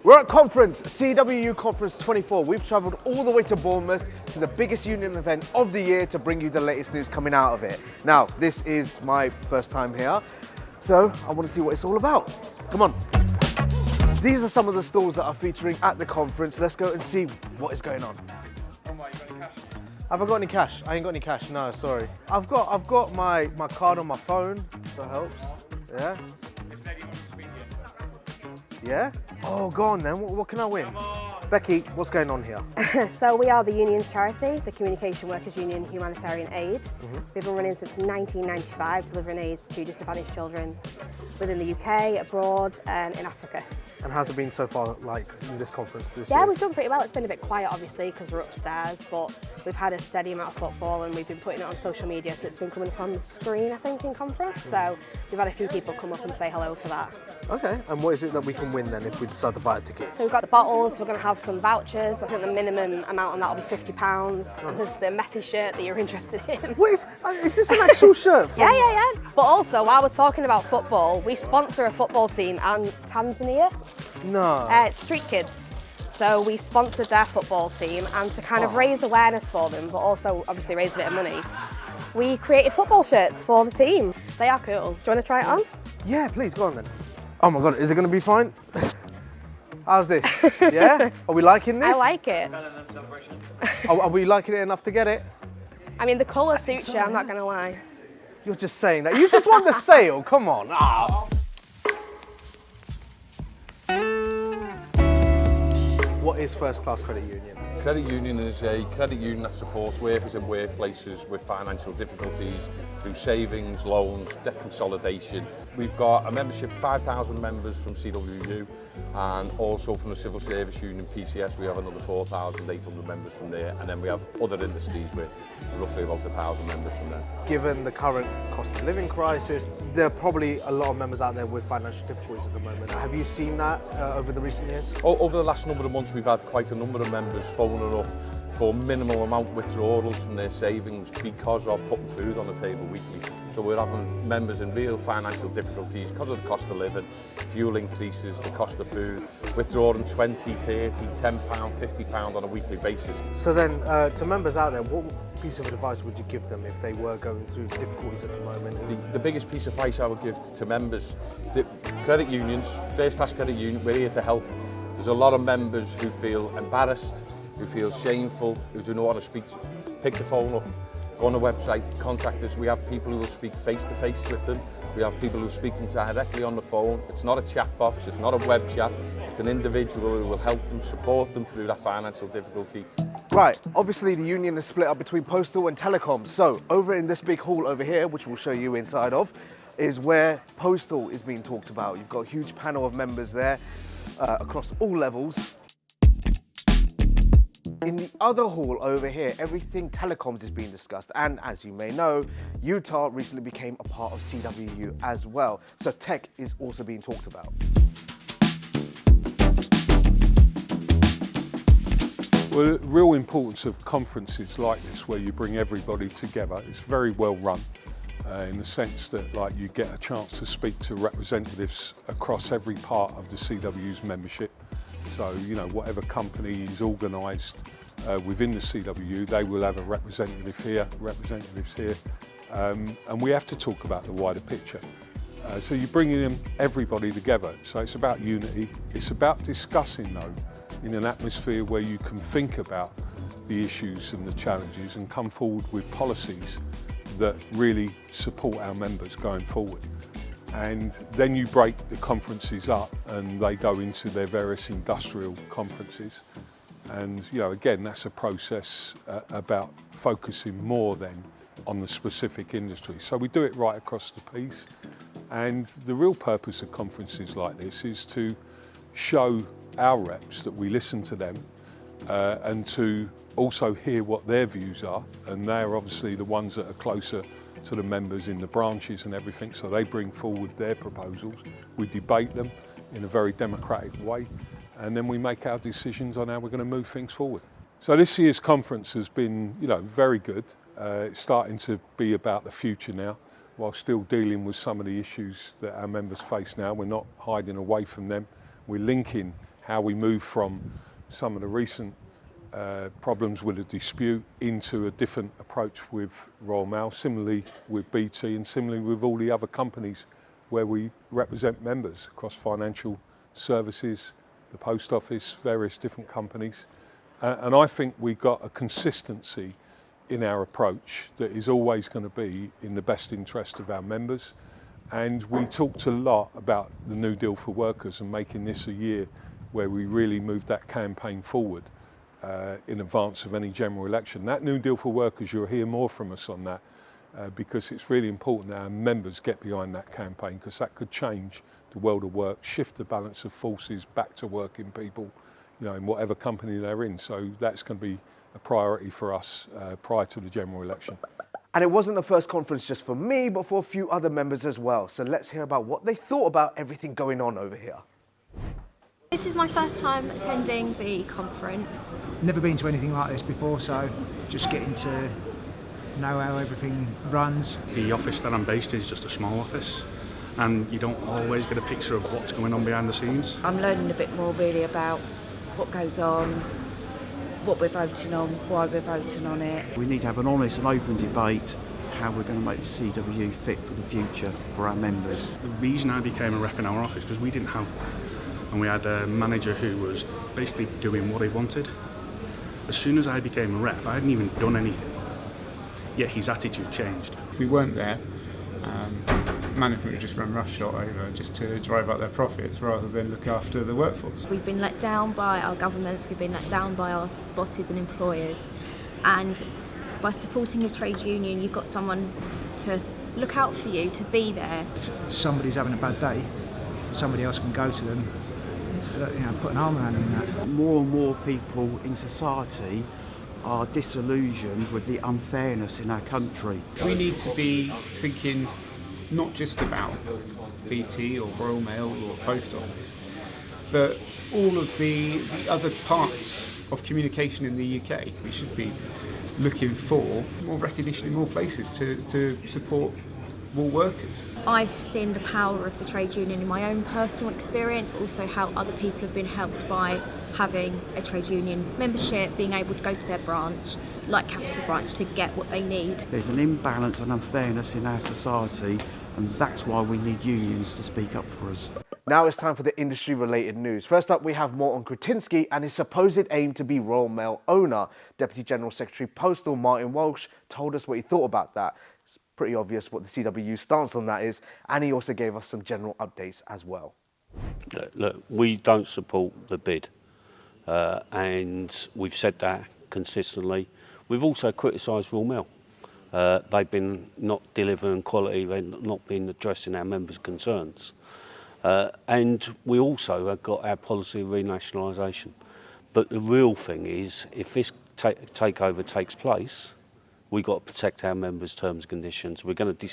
We're at conference, CWU Conference 24. We've travelled all the way to Bournemouth to the biggest union event of the year to bring you the latest news coming out of it. Now, this is my first time here, so I want to see what it's all about. Come on. These are some of the stalls that are featuring at the conference. Let's go and see what is going on. Have I got any cash? I ain't got any cash, no, sorry. I've got my card on my phone, if that helps. Yeah? Yeah? Oh, go on then. What can I win? Becky, what's going on here? So we are the union's charity, the Communication Workers Union Humanitarian Aid. We've been running since 1995, delivering aids to disadvantaged children within the UK, abroad and in Africa. And how's it been so far, like, in this conference this Yeah, year? we've done pretty well. It's been a bit quiet, obviously, because we're upstairs, but we've had a steady amount of footfall and we've been putting it on social media, so it's been coming up on the screen, I think, in conference. So we've had a few people come up and say hello for that. Okay, and what is it that we can win then if we decide to buy a ticket? So we've got the bottles, we're going to have some vouchers. I think the minimum amount on that will be £50. And there's the messy shirt that you're interested in. What is this an actual shirt? Yeah. But also, while we're talking about football, we sponsor a football team in Tanzania. No. It's Street Kids. So we sponsored their football team, and to kind of raise awareness for them, but also obviously raise a bit of money, we created football shirts for the team. They are cool. Do you want to try it on? Yeah, please, go on then. Oh my God, is it going to be fine? How's this? Yeah? Are we liking this? I like it. Are we liking it enough to get it? I mean, the colour suits you, I'm not going to lie. You're just saying that. You just want the sale, come on. Ah. What is First Class Credit Union? Credit union is a credit union that supports workers in workplaces with financial difficulties through savings, loans, debt consolidation. We've got a membership of 5,000 members from CWU, and also from the Civil Service Union, PCS, we have another 4,800 members from there, and then we have other industries with roughly about 1,000 members from there. Given the current cost of living crisis, there are probably a lot of members out there with financial difficulties at the moment. Have you seen that over the recent years? Over the last number of months, we've had quite a number of members phoning up for minimal amount withdrawals from their savings because of putting food on the table weekly. So we're having members in real financial difficulties because of the cost of living, fuel increases, the cost of food, withdrawing 20, 30, £10, £50 on a weekly basis. So then, to members out there, what piece of advice would you give them if they were going through difficulties at the moment? The biggest piece of advice I would give to members, the credit unions, First Class Credit Union, we're here to help. There's a lot of members who feel embarrassed, who feel shameful, who don't know what to speak to. Pick the phone up, go on the website, contact us. We have people who will speak face-to-face with them. We have people who speak to them directly on the phone. It's not a chat box, it's not a web chat. It's an individual who will help them, support them through that financial difficulty. Right, obviously the union is split up between postal and telecoms. So over in this big hall over here, which we'll show you inside of, is where postal is being talked about. You've got a huge panel of members there across all levels. In the other hall over here, everything telecoms is being discussed. And as you may know, Utah recently became a part of CWU as well. So tech is also being talked about. Well, the real importance of conferences like this, where you bring everybody together, it's very well run in the sense that you get a chance to speak to representatives across every part of the CWU's membership. So, whatever company is organised within the CWU, they will have a representative here, representatives here, and we have to talk about the wider picture. So you're bringing everybody together. So it's about unity. It's about discussing, though, in an atmosphere where you can think about the issues and the challenges and come forward with policies that really support our members going forward. And then you break the conferences up and they go into their various industrial conferences. And, again, that's a process about focusing more then on the specific industry. So we do it right across the piece. And the real purpose of conferences like this is to show our reps that we listen to them and to also hear what their views are. And they're obviously the ones that are closer to the members in the branches and everything, so they bring forward their proposals. We debate them in a very democratic way, and then we make our decisions on how we're going to move things forward. So this year's conference has been, very good. It's starting to be about the future now, while still dealing with some of the issues that our members face now. We're not hiding away from them. We're linking how we move from some of the recent problems with a dispute into a different approach with Royal Mail, similarly with BT and similarly with all the other companies where we represent members across financial services, the post office, various different companies. And I think we got a consistency in our approach that is always going to be in the best interest of our members. And we talked a lot about the New Deal for Workers and making this a year where we really moved that campaign forward in advance of any general election. That New Deal for Workers, you'll hear more from us on that because it's really important that our members get behind that campaign because that could change the world of work, shift the balance of forces back to working people, in whatever company they're in. So that's going to be a priority for us prior to the general election. And it wasn't the first conference just for me, but for a few other members as well. So let's hear about what they thought about everything going on over here. This is my first time attending the conference. Never been to anything like this before, so just getting to know how everything runs. The office that I'm based in is just a small office, and you don't always get a picture of what's going on behind the scenes. I'm learning a bit more really about what goes on, what we're voting on, why we're voting on it. We need to have an honest and open debate how we're going to make the CWU fit for the future for our members. The reason I became a rep in our office because we didn't have one, and we had a manager who was basically doing what he wanted. As soon as I became a rep, I hadn't even done anything, yet his attitude changed. If we weren't there, management would just run roughshod over just to drive up their profits rather than look after the workforce. We've been let down by our governments, we've been let down by our bosses and employers, and by supporting a trade union you've got someone to look out for you, to be there. If somebody's having a bad day, somebody else can go to them, put an arm around them and that. More and more people in society are disillusioned with the unfairness in our country. We need to be thinking not just about BT or Royal Mail or Post Office, but all of the other parts of communication in the UK. We should be looking for more recognition in more places to support more workers. I've seen the power of the trade union in my own personal experience, but also how other people have been helped by having a trade union membership, being able to go to their branch, like Capital Branch, to get what they need. There's an imbalance and unfairness in our society, and that's why we need unions to speak up for us. Now it's time for the industry-related news. First up, we have more on Kretinsky and his supposed aim to be Royal Mail owner. Deputy General Secretary Postal Martin Walsh told us what he thought about that. It's pretty obvious what the CWU stance on that is, and he also gave us some general updates as well. Look, we don't support the bid, and we've said that consistently. We've also criticised Royal Mail. They've been not delivering quality, they've not been addressing our members' concerns. And we also have got our policy of renationalisation. But the real thing is, if this takeover takes place, we've got to protect our members' terms and conditions. We're going to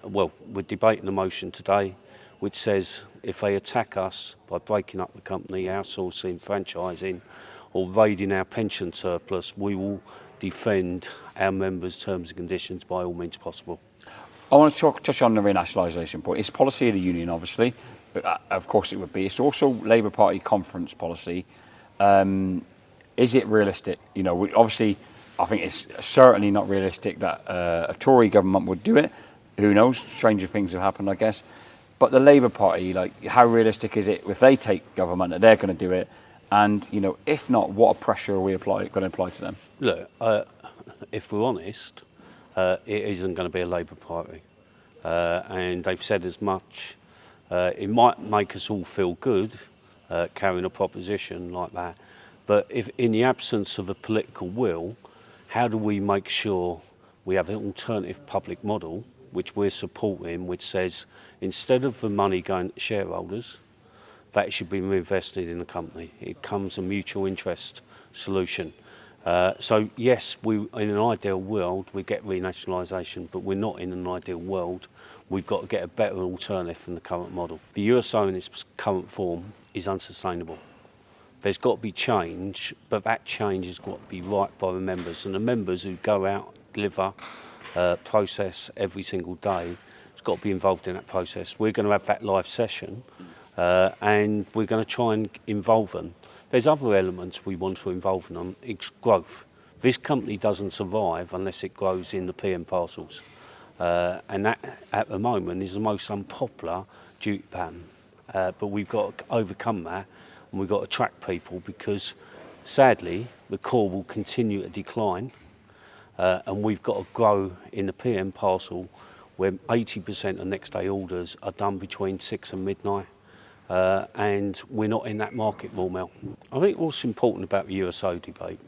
we're debating a motion today which says if they attack us by breaking up the company, outsourcing, franchising, or raiding our pension surplus, we will defend our members' terms and conditions by all means possible. I want to touch on the renationalisation point. It's policy of the union, obviously. Of course it would be. It's also Labour Party conference policy. Is it realistic? Obviously, I think it's certainly not realistic that a Tory government would do it. Who knows? Stranger things have happened, I guess. But the Labour Party, how realistic is it if they take government that they're going to do it? And, if not, what pressure are we going to apply to them? Look, if we're honest, it isn't going to be a Labour Party. And they've said as much. It might make us all feel good carrying a proposition like that. But if in the absence of a political will, how do we make sure we have an alternative public model, which we're supporting, which says instead of the money going to shareholders, that should be reinvested in the company. It comes a mutual interest solution. So yes, in an ideal world, we get renationalisation, but we're not in an ideal world. We've got to get a better alternative than the current model. The USO in its current form is unsustainable. There's got to be change, but that change has got to be right by the members. And the members who go out, deliver, process every single day, has got to be involved in that process. We're going to have that live session and we're going to try and involve them. There's other elements we want to involve them on. It's growth. This company doesn't survive unless it grows in the PM parcels. And that, at the moment, is the most unpopular duty pattern. But we've got to overcome that, and we've got to attract people because, sadly, the core will continue to decline, and we've got to grow in the PM parcel where 80% of next day orders are done between 6 and midnight. And we're not in that market, Royal Mail. I think what's important about the USO debate,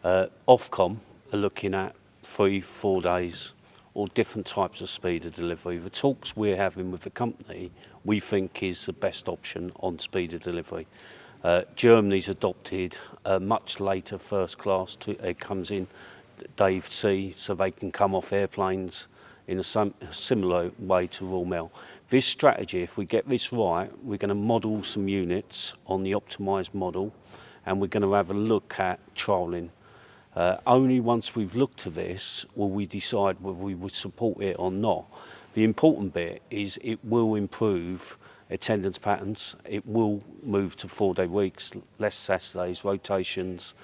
Ofcom are looking at 3-4 days or different types of speed of delivery. The talks we're having with the company, we think is the best option on speed of delivery. Germany's adopted a much later first class, it comes in Dave C, so they can come off airplanes in a similar way to Royal Mail. This strategy, if we get this right, we're going to model some units on the optimised model, and we're going to have a look at trialling. Only once we've looked at this will we decide whether we would support it or not. The important bit is it will improve attendance patterns, it will move to 4-day weeks, less Saturdays, rotations,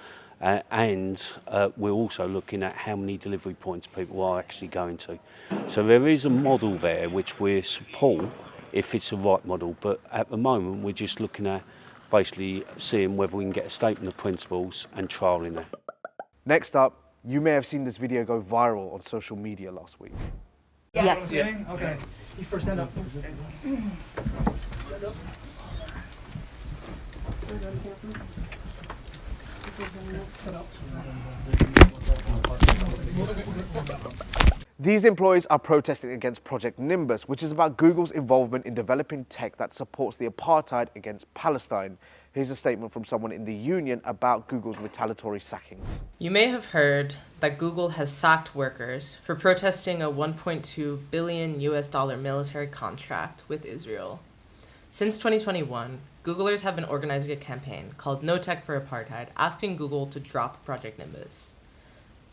and we're also looking at how many delivery points people are actually going to. So there is a model there which we support if it's the right model, but at the moment we're just looking at basically seeing whether we can get a statement of principles and trialling that. Next up, you may have seen this video go viral on social media last week. Yes. Okay. You first stand up. These employees are protesting against Project Nimbus, which is about Google's involvement in developing tech that supports the apartheid against Palestine. Here's a statement from someone in the union about Google's retaliatory sackings. You may have heard that Google has sacked workers for protesting a $1.2 billion military contract with Israel. Since 2021, Googlers have been organizing a campaign called No Tech for Apartheid, asking Google to drop Project Nimbus.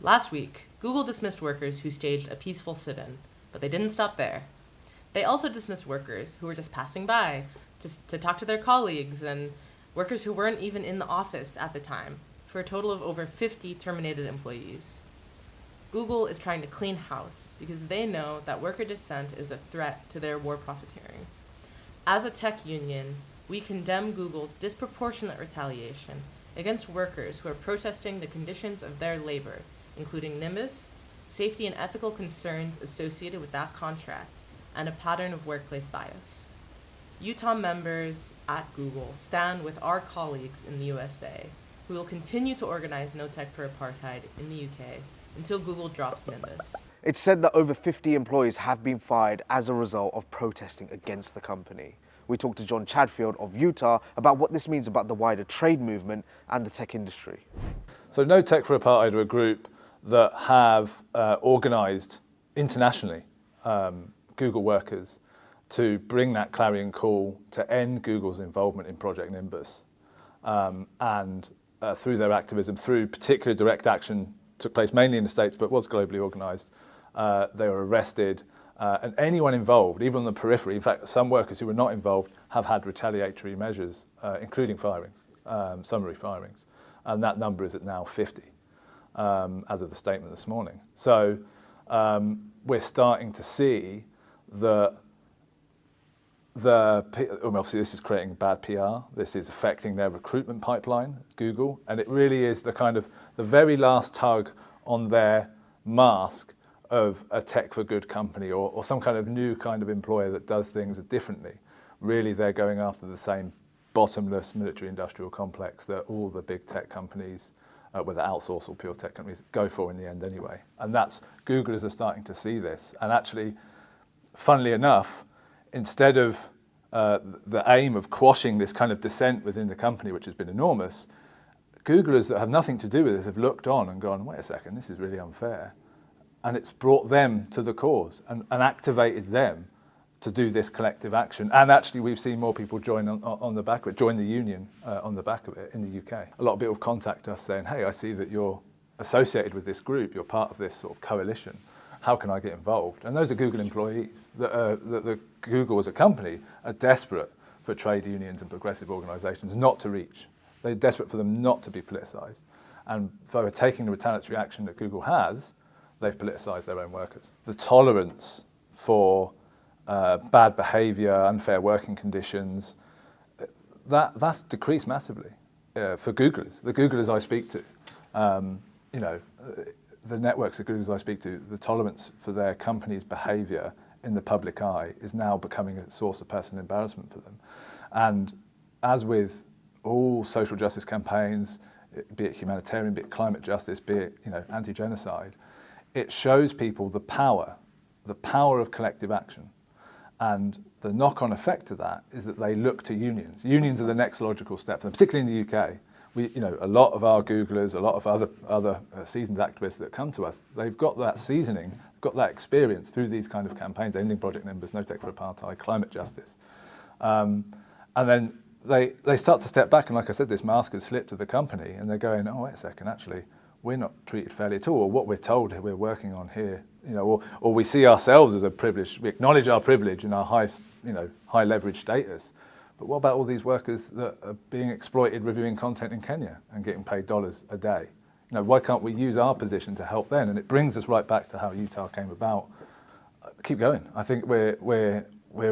Last week, Google dismissed workers who staged a peaceful sit-in, but they didn't stop there. They also dismissed workers who were just passing by to talk to their colleagues and workers who weren't even in the office at the time, for a total of over 50 terminated employees. Google is trying to clean house because they know that worker dissent is a threat to their war profiteering. As a tech union, we condemn Google's disproportionate retaliation against workers who are protesting the conditions of their labor, including Nimbus, safety and ethical concerns associated with that contract, and a pattern of workplace bias. Utah members at Google stand with our colleagues in the USA, who will continue to organize No Tech for Apartheid in the UK until Google drops Nimbus. It's said that over 50 employees have been fired as a result of protesting against the company. We talked to John Chadfield of Utah about what this means about the wider trade movement and the tech industry. So No Tech for Apartheid are a group that have organised internationally Google workers to bring that clarion call to end Google's involvement in Project Nimbus. And through their activism, through particular direct action, took place mainly in the States but was globally organised, they were arrested. And anyone involved, even on the periphery, in fact, some workers who were not involved have had retaliatory measures, including firings, summary firings. And that number is at now 50, as of the statement this morning. So we're starting to see obviously this is creating bad PR. This is affecting their recruitment pipeline, Google. And it really is the kind of the very last tug on their mask of a tech for good company or some kind of new kind of employer that does things differently. Really, they're going after the same bottomless military industrial complex that all the big tech companies, whether outsource or pure tech companies, go for in the end anyway. And that's, Googlers are starting to see this. And actually, funnily enough, instead of the aim of quashing this kind of dissent within the company, which has been enormous, Googlers that have nothing to do with this have looked on and gone, wait a second, this is really unfair. And it's brought them to the cause and activated them to do this collective action. And actually, we've seen more people join on the back of it, join the union on the back of it in the UK. A lot of people contact us saying, hey, I see that you're associated with this group, you're part of this sort of coalition. How can I get involved? And those are Google employees. That Google as a company are desperate for trade unions and progressive organisations not to reach. They're desperate for them not to be politicised. And so by taking the retaliatory action that Google has, they've politicised their own workers. The tolerance for bad behaviour, unfair working conditions, that's decreased massively for Googlers. The Googlers I speak to, you know, the networks of Googlers I speak to, the tolerance for their company's behaviour in the public eye is now becoming a source of personal embarrassment for them. And as with all social justice campaigns, be it humanitarian, be it climate justice, be it, you know, anti-genocide, it shows people the power of collective action. And the knock-on effect of that is that they look to unions. Unions are the next logical step for them, particularly in the UK. We, you know, a lot of our Googlers, a lot of other seasoned activists that come to us, they've got that seasoning, got that experience through these kind of campaigns, ending Project Nimbus, No Tech for Apartheid, climate justice. And then they start to step back, and like I said, this mask has slipped to the company, and they're going, oh, wait a second, actually, we're not treated fairly at all, or what we're told we're working on here, you know, or we see ourselves as a privilege, we acknowledge our privilege and our high leverage status. But what about all these workers that are being exploited reviewing content in Kenya and getting paid dollars a day? You know, why can't we use our position to help them? And it brings us right back to how Utah came about. Keep going. I think we're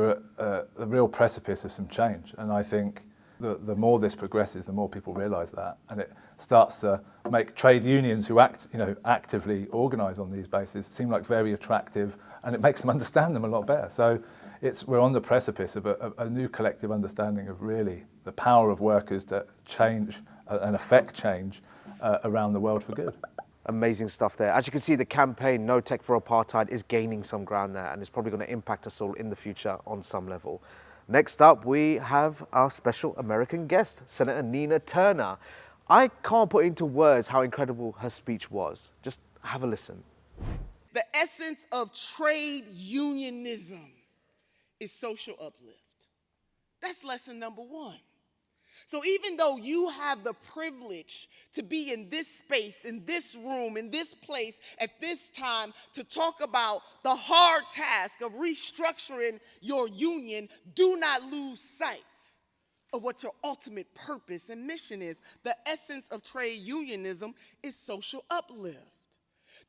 at the real precipice of some change, and I think the more this progresses, the more people realise that, and it starts to make trade unions who actively organise on these bases seem like very attractive, and it makes them understand them a lot better. So we're on the precipice of a new collective understanding of really the power of workers to change and affect change around the world for good. Amazing stuff there. As you can see, the campaign No Tech for Apartheid is gaining some ground there, and it's probably going to impact us all in the future on some level. Next up, we have our special American guest, Senator Nina Turner. I can't put into words how incredible her speech was. Just have a listen. The essence of trade unionism is social uplift. That's lesson number one. So even though you have the privilege to be in this space, in this room, in this place, at this time, to talk about the hard task of restructuring your union, do not lose sight of what your ultimate purpose and mission is. The essence of trade unionism is social uplift.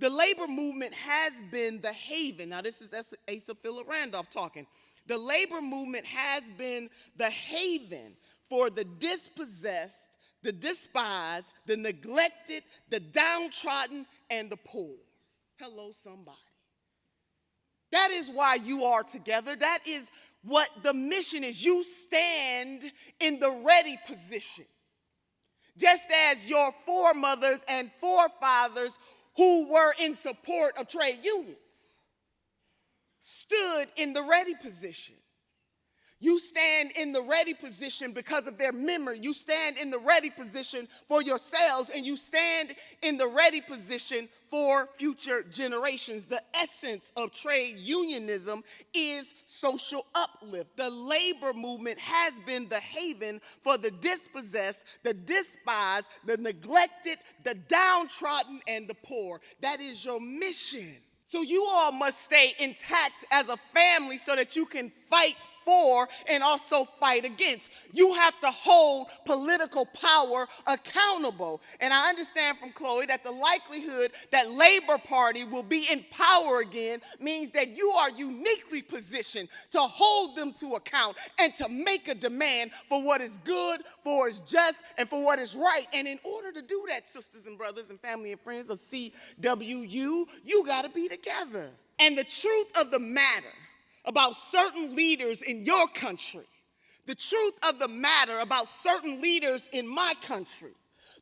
The labor movement has been the haven. Now this is Asa Phillip Randolph talking. The labor movement has been the haven for the dispossessed, the despised, the neglected, the downtrodden, and the poor. Hello, somebody. That is why you are together. That is what the mission is. You stand in the ready position. Just as your foremothers and forefathers who were in support of trade unions stood in the ready position. You stand in the ready position because of their memory. You stand in the ready position for yourselves, and you stand in the ready position for future generations. The essence of trade unionism is social uplift. The labor movement has been the haven for the dispossessed, the despised, the neglected, the downtrodden, and the poor. That is your mission. So you all must stay intact as a family so that you can fight for and also fight against. You have to hold political power accountable. And I understand from Chloe that the likelihood that Labor Party will be in power again means that you are uniquely positioned to hold them to account and to make a demand for what is good, for what is just, and for what is right. And in order to do that, sisters and brothers and family and friends of CWU, you got to be together. And the truth of the matter about certain leaders in your country, the truth of the matter about certain leaders in my country,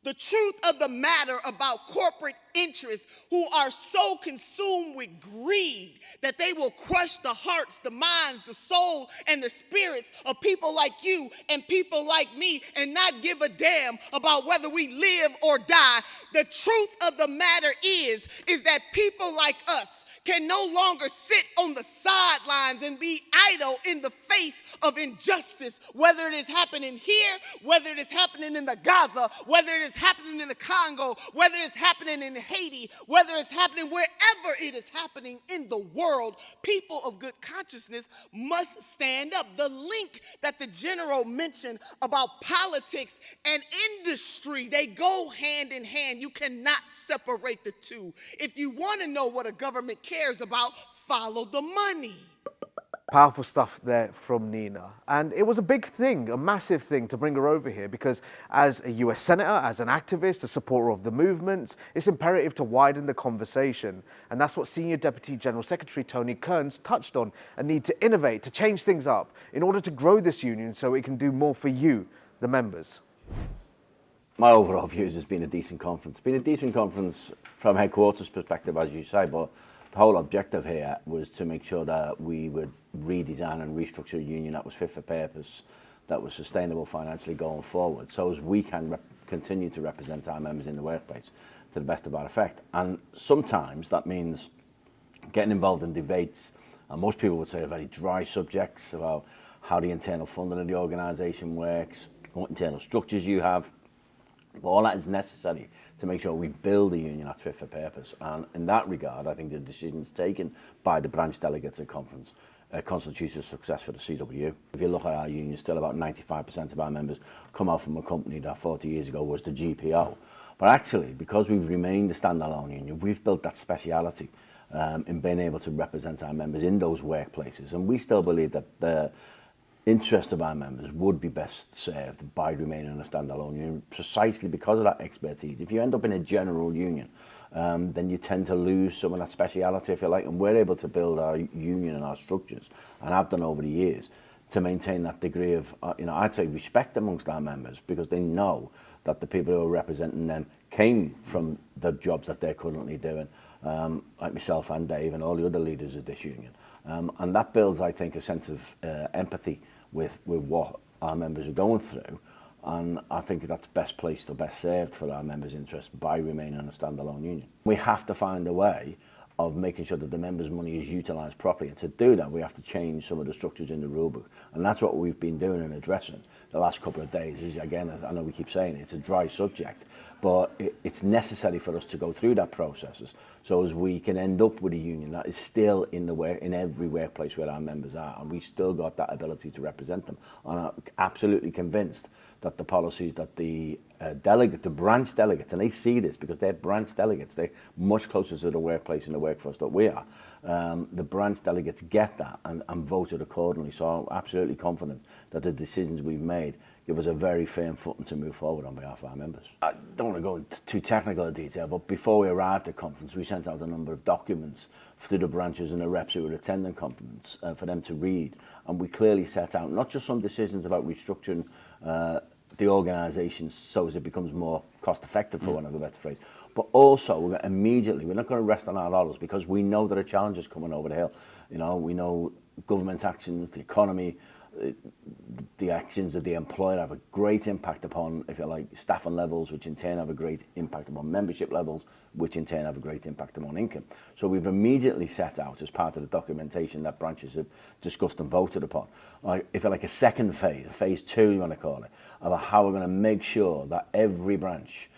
the truth of the matter about corporate interests who are so consumed with greed that they will crush the hearts, the minds, the soul, and the spirits of people like you and people like me and not give a damn about whether we live or die. The truth of the matter is that people like us can no longer sit on the sidelines and be idle in the face of injustice, whether it is happening here, whether it is happening in the Gaza, whether it it is happening in the Congo, whether it's happening in Haiti, whether it's happening wherever it is happening in the world, people of good consciousness must stand up. The link that the general mentioned about politics and industry, they go hand in hand. You cannot separate the two. If you want to know what a government cares about, follow the money. Powerful stuff there from Nina. And it was a big thing, a massive thing to bring her over here because as a US Senator, as an activist, a supporter of the movement, it's imperative to widen the conversation. And that's what Senior Deputy General Secretary Tony Kerns touched on, a need to innovate, to change things up in order to grow this union so it can do more for you, the members. My overall view is it's been a decent conference. It's been a decent conference from headquarters perspective, as you say, but the whole objective here was to make sure that we would redesign and restructure a union that was fit for purpose, that was sustainable financially going forward, so as we can continue to represent our members in the workplace to the best of our effect. And sometimes that means getting involved in debates, and most people would say are very dry subjects about how the internal funding of the organisation works, what internal structures you have. But all that is necessary to make sure we build a union that's fit for purpose. And in that regard, I think the decisions taken by the branch delegates at conference constitutes a success for the CWU. If you look at our union, still about 95% of our members come out from a company that 40 years ago was the GPO. But actually, because we've remained a standalone union, we've built that speciality in being able to represent our members in those workplaces. And we still believe that the interest of our members would be best served by remaining a standalone union, precisely because of that expertise. If you end up in a general union, then you tend to lose some of that speciality, if you like, and we're able to build our union and our structures, and have done over the years, to maintain that degree of, I'd say respect amongst our members, because they know that the people who are representing them came from the jobs that they're currently doing, like myself and Dave and all the other leaders of this union. And that builds, I think, a sense of empathy with what our members are going through. And I think that's best placed or best served for our members' interests by remaining a standalone union. We have to find a way of making sure that the members' money is utilised properly. And to do that, we have to change some of the structures in the rulebook. And that's what we've been doing and addressing the last couple of days. Is, again, as I know we keep saying, it's a dry subject, but it's necessary for us to go through that process so as we can end up with a union that is still in every workplace where our members are, and we still got that ability to represent them. And I'm absolutely convinced that the policies that the branch delegates, and they see this because they're branch delegates, they're much closer to the workplace and the workforce that we are. The branch delegates get that and voted accordingly. So I'm absolutely confident that the decisions we've made give us a very firm footing to move forward on behalf of our members. I don't want to go into too technical a detail, but before we arrived at conference, we sent out a number of documents to the branches and the reps who were attending conference for them to read. And we clearly set out not just some decisions about restructuring the organisation so as it becomes more cost effective, for want of a better phrase, but also we're not going to rest on our laurels, because we know there are challenges coming over the hill. We know government actions, the economy, the actions of the employer have a great impact upon, if you like, staffing levels, which in turn have a great impact upon membership levels, which in turn have a great impact upon income. So we've immediately set out, as part of the documentation that branches have discussed and voted upon, if you like, a second phase, a phase 2 you want to call it, about how we're going to make sure that every branch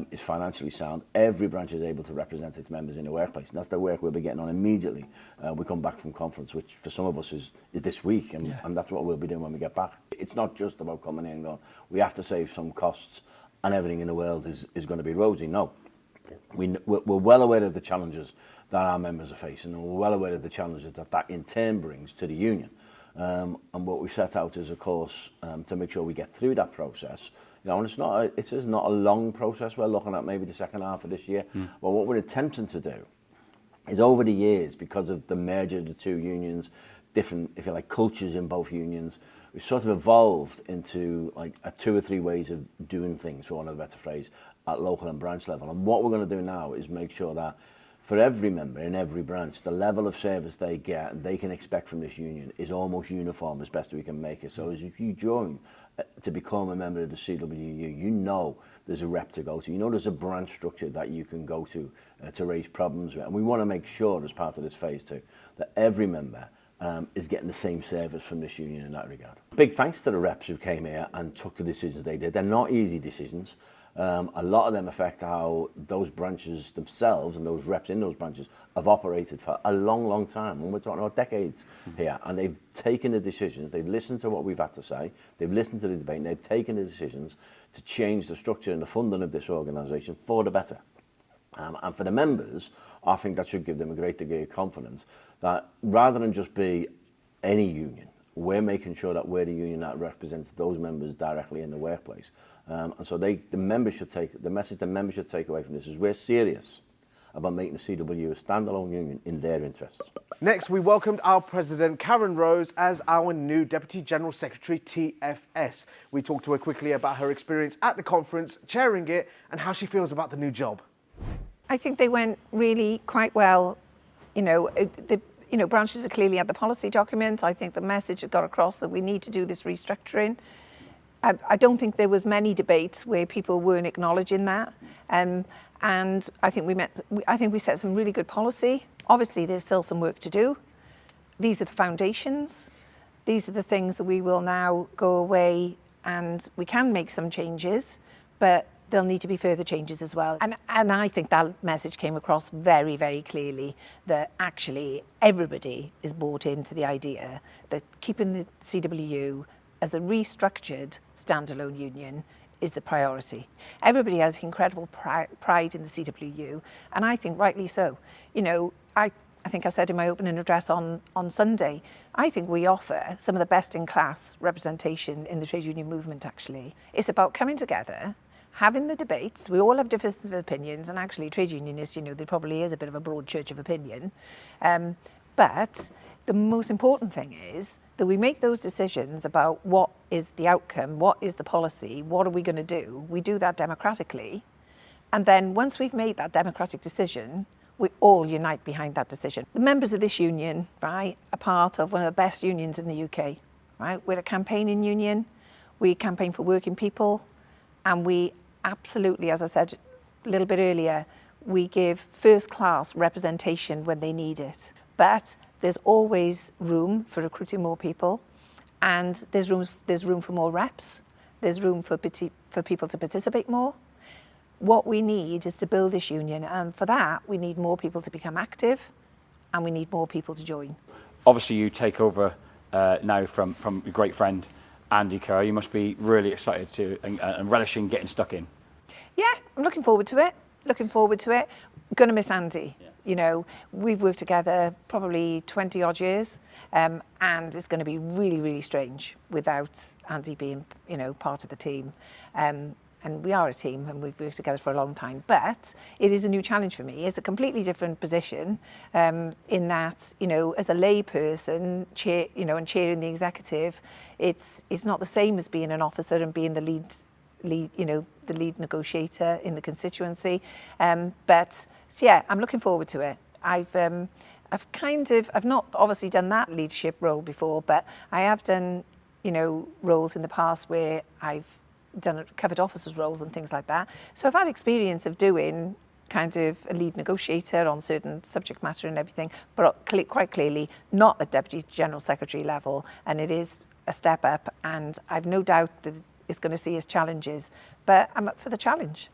is financially sound, every branch is able to represent its members in the workplace. And that's the work we'll be getting on immediately. We come back from conference, which for some of us is this week, and that's what we'll be doing when we get back. It's not just about coming in and going, we have to save some costs and everything in the world is going to be rosy. No. We're well aware of the challenges that our members are facing, and we're well aware of the challenges that in turn brings to the union. And what we set out is, of course, to make sure we get through that process. And it's not a long process. We're looking at maybe the second half of this year. But what we're attempting to do is, over the years, because of the merger of the two unions, different, if you like, cultures in both unions, we've sort of evolved into like 2 or 3 ways of doing things, for want of a better phrase, at local and branch level. And what we're going to do now is make sure that for every member in every branch, the level of service they get and they can expect from this union is almost uniform as best we can make it. So as if you join to become a member of the CWU, you know there's a rep to go to. You know there's a branch structure that you can go to raise problems with. And we want to make sure, as part of this phase 2, that every member is getting the same service from this union in that regard. Big thanks to the reps who came here and took the decisions they did. They're not easy decisions. A lot of them affect how those branches themselves and those reps in those branches have operated for a long, long time. And we're talking about decades here. And they've taken the decisions, they've listened to what we've had to say, they've listened to the debate, and they've taken the decisions to change the structure and the funding of this organisation for the better. And for the members, I think that should give them a great degree of confidence that rather than just be any union, we're making sure that we're the union that represents those members directly in the workplace. And so the message the members should take away from this is we're serious about making the CWU a standalone union in their interests. Next, we welcomed our president, Karen Rose, as our new Deputy General Secretary, T&FS. We talked to her quickly about her experience at the conference, chairing it, and how she feels about the new job. I think they went really quite well. Branches are clearly at the policy document. I think the message had got across that we need to do this restructuring. I don't think there was many debates where people weren't acknowledging that. And I think we set some really good policy. Obviously, there's still some work to do. These are the foundations. These are the things that we will now go away and we can make some changes, but there'll need to be further changes as well. And I think that message came across very, very clearly that actually everybody is bought into the idea that keeping the CWU as a restructured standalone union is the priority. Everybody has incredible pride in the CWU, and I think rightly so. I think I said in my opening address on Sunday, I think we offer some of the best in class representation in the trade union movement, actually. It's about coming together, having the debates. We all have differences of opinions, and actually trade unionists, there probably is a bit of a broad church of opinion. But the most important thing is that we make those decisions about what is the outcome, what is the policy, what are we going to do. We do that democratically. And then once we've made that democratic decision, we all unite behind that decision. The members of this union, right, are part of one of the best unions in the UK, right? We're a campaigning union. We campaign for working people. And we absolutely, as I said a little bit earlier, we give first-class representation when they need it. But there's always room for recruiting more people, and there's room for more reps. There's room for people to participate more. What we need is to build this union, and for that we need more people to become active, and we need more people to join. Obviously, you take over now from your great friend Andy Kerr. You must be really excited to and relishing getting stuck in. Yeah, I'm looking forward to it. Gonna miss Andy. Yeah. We've worked together probably 20 odd years, and it's going to be really, really strange without Andy being, part of the team. And we are a team, and we've worked together for a long time. But it is a new challenge for me. It's a completely different position in that, as a lay person, and chairing the executive, it's not the same as being an officer and being the lead, the lead negotiator in the constituency. But yeah, I'm looking forward to it. I've not obviously done that leadership role before, but I have done, roles in the past where I've covered officers' roles and things like that. So I've had experience of doing kind of a lead negotiator on certain subject matter and everything, but quite clearly not at Deputy General Secretary level, and it is a step up, and I've no doubt that it's going to see us challenges, but I'm up for the challenge.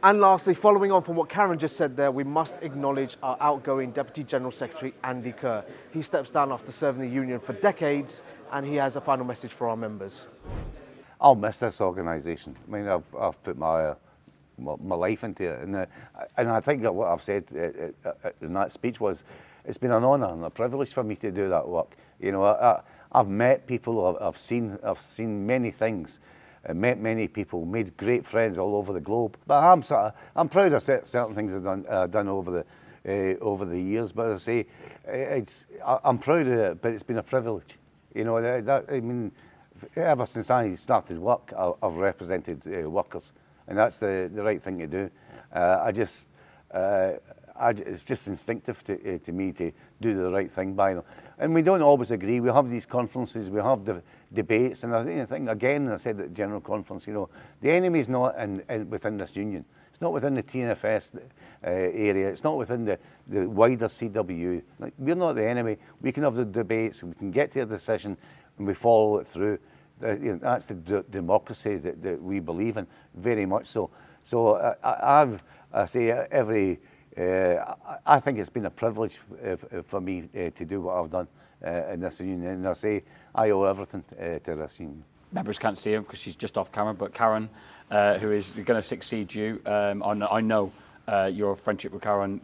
And lastly, following on from what Karen just said there, we must acknowledge our outgoing Deputy General Secretary, Andy Kerr. He steps down after serving the union for decades, and he has a final message for our members. I'll miss this organisation. I mean, I've put my life into it, and I think that what I've said in that speech was, it's been an honour and a privilege for me to do that work. I've met people, I've seen many things, met many people, made great friends all over the globe. But I'm proud of certain things I've done over the years. But as I say, I'm proud of it, but it's been a privilege. Ever since I started work, I've represented workers, and that's the right thing to do. It's just instinctive to me to do the right thing by them. And we don't always agree. We have these conferences, we have the debates, and I think again, I said at the General Conference, the enemy is not within this union. It's not within the T&FS area. It's not within the wider CWU. We're not the enemy. We can have the debates, we can get to a decision, and we follow it through. That's the democracy that we believe in, very much so. So I think it's been a privilege for me to do what I've done in this union, and I say I owe everything to this union. Members can't see him because she's just off camera, but Karen, who is going to succeed you, I know your friendship with Karen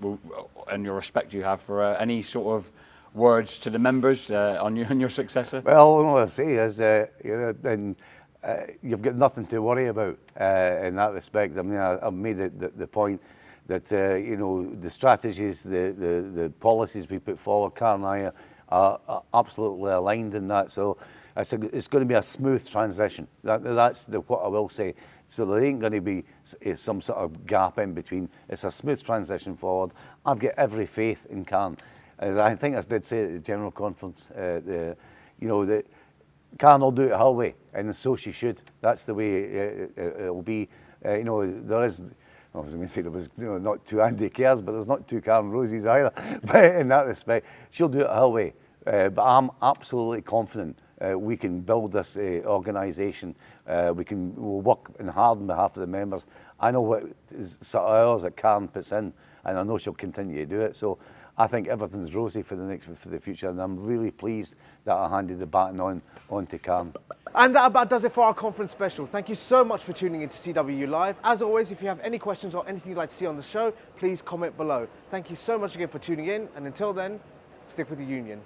and your respect you have for any sort of words to the members on your successor. Well, all I say is, you've got nothing to worry about in that respect. I mean, I've made the point that the strategies, the policies we put forward, Karen and I are absolutely aligned in that. So it's going to be a smooth transition. That's what I will say. So there ain't going to be some sort of gap in between. It's a smooth transition forward. I've got every faith in Karen. As I think I did say at the General Conference, that Karen will do it her way, and so she should. That's the way it'll be. There is, I was going to say there was not two Andy Kerrs, but there's not two Karen Rosies either. But in that respect, she'll do it her way. But I'm absolutely confident we can build this organisation. We'll work hard on behalf of the members. I know what sort of hours that Karen puts in, and I know she'll continue to do it. So I think everything's rosy for the future, and I'm really pleased that I handed the baton on to Karen. And that about does it for our conference special. Thank you so much for tuning in to CWU Live. As always, if you have any questions or anything you'd like to see on the show, please comment below. Thank you so much again for tuning in, and until then, stick with the union.